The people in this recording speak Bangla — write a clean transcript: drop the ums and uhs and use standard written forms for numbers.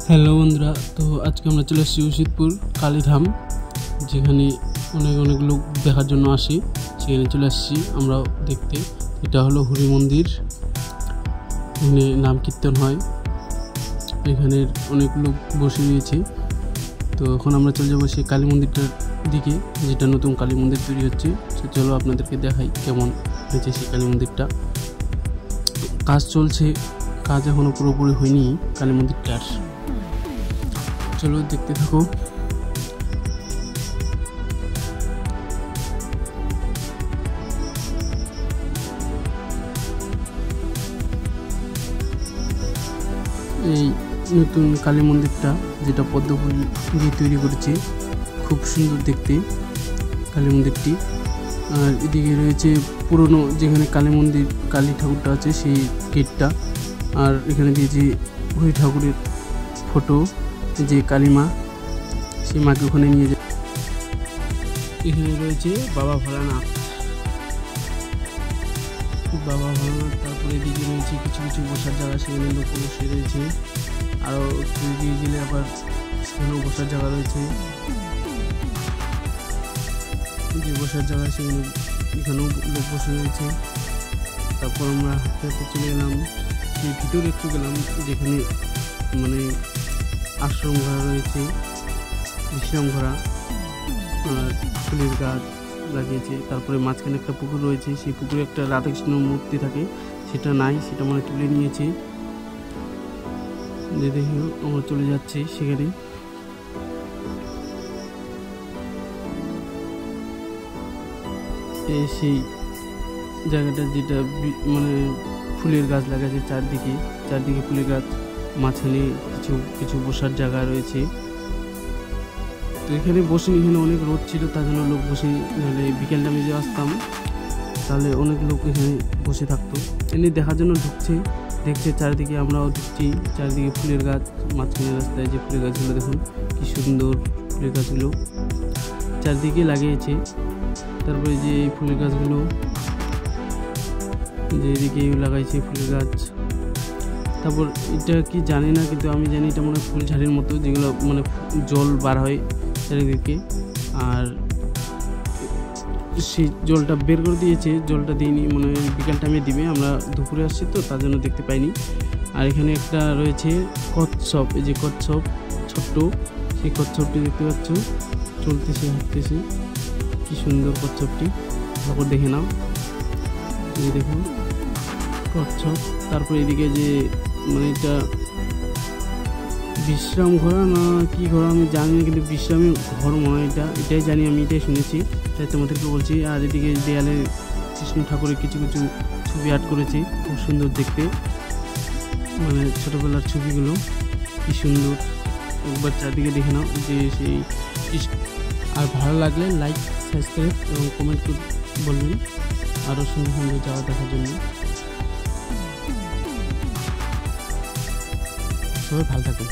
হ্যালো বন্ধুরা, তো আজকে আমরা চলে এসেছি উশিদপুর কালীধাম, যেখানে অনেক লোক দেখার জন্য আসে। সেখানে চলে আসছি আমরা দেখতে। এটা হলো হরি মন্দির, এখানে নাম কীর্তন হয়, এখানে অনেক লোক বসে রয়েছে। তো এখন আমরা চলে যাবো সেই কালী মন্দিরটার দিকে, যেটা নতুন কালী মন্দির তৈরি হচ্ছে। তো চলো আপনাদেরকে দেখাই কেমন হয়েছে সেই কালী মন্দিরটা। কাজ চলছে, কাজ এখনো পুরোপুরি হয়নি কালী মন্দিরটার। চলো দেখতে থাকো। এই নতুন কালী মন্দিরটা, যেটা পদ্ম ফুল দিয়ে তৈরি করেছে, খুব সুন্দর দেখতে কালী মন্দিরটি। আর এদিকে রয়েছে পুরনো যেখানে কালী মন্দির, কালী ঠাকুরটা আছে সেই গেটটা। আর এখানে দিয়েছে হরি ঠাকুরের ফটো, যে কালী মা, সেই মাকে ওখানে নিয়ে যায়। এখানে রয়েছে বাবা ভোলানাথ। তারপরে এদিকে রয়েছে কিছু বসার জায়গা, সেখানে লোক বসে রয়েছে। আরও এদিকে গেলে আবার সেখানেও বসার জায়গা রয়েছে, যে বসার জায়গা সেখানে এখানেও লোক বসে রয়েছে। তারপর আমরা হাঁটতে হাঁটতে চলে গেলাম সেই ভিতরে, একটু গেলাম যেখানে মানে আশ্রম ঘোরা রয়েছে, বিশ্রাম ঘোরা, আর ফুলের গাছ লাগিয়েছে। তারপরে মাঝখানে একটা পুকুর রয়েছে, সেই পুকুরে একটা রাধাকৃষ্ণ মূর্তি থাকে, সেটা নাই, সেটা মানে তুলে নিয়েছে। যে দেখে আমরা চলে যাচ্ছি সেখানে। সেই জায়গাটা যেটা মানে ফুলের গাছ লাগাচ্ছে চারদিকে ফুলের গাছ, মাঝখানে কিছু বসার জায়গা রয়েছে। তো এখানে অনেক রোদ ছিল, তার জন্য লোক বসে, নাহলে বিকেল টাইমে যে আসতাম তাহলে অনেক লোক এখানে বসে থাকতো। এমনি দেখার জন্য দেখছে চারিদিকে, আমরাও ঢুকছি। চারিদিকে ফুলের গাছ, মাঝখানে রাস্তায় যে ফুলের গাছগুলো দেখুন কি সুন্দর, ফুলের গাছগুলো চারদিকে লাগিয়েছে। তারপরে যে এই ফুলের গাছগুলো যে এদিকে লাগাইছে ফুলের গাছ। তারপর এটা কি জানি না, কিন্তু আমি জানি এটা মনে হয় ফুলঝাড়ির মতো, যেগুলো মানে জল বার হয় চারিদিকে। আর সেই জলটা বের করে দিয়েছে, জলটা দিইনি, মনে হয় বিকাল টাইমে দিবে। আমরা দুপুরে আসছি তো তার জন্য দেখতে পাইনি। আর এখানে একটা রয়েছে কচ্ছপ, এই যে কচ্ছপ ছোট্ট, সেই কচ্ছপটি দেখতে পাচ্ছ চলতেছে, হাঁটতেছে, কি সুন্দর কচ্ছপটি। তারপর দেখে নাও, এই দেখুন কচ্ছপ। তারপর এদিকে যে মানে এটা বিশ্রাম ঘোরা না কি ঘোরা আমি জানি না, কিন্তু বিশ্রামের ঘর মনে হয় এটাই জানি, আমি এটাই শুনেছি, তাই তোমাদেরকে বলছি। আর এদিকে দেয়ালে কৃষ্ণ ঠাকুরের কিছু ছবি আর্ট করেছে, খুব সুন্দর দেখতে, মানে ছোটোবেলার ছবিগুলো কি সুন্দর। একবার চারদিকে দেখে নাও যে সেই। আর ভালো লাগলে লাইক, সাবস্ক্রাইব এবং কমেন্ট করে বলবেন আরও সুন্দর যাওয়া দেখার জন্য। সবাই ভালো থাকুন।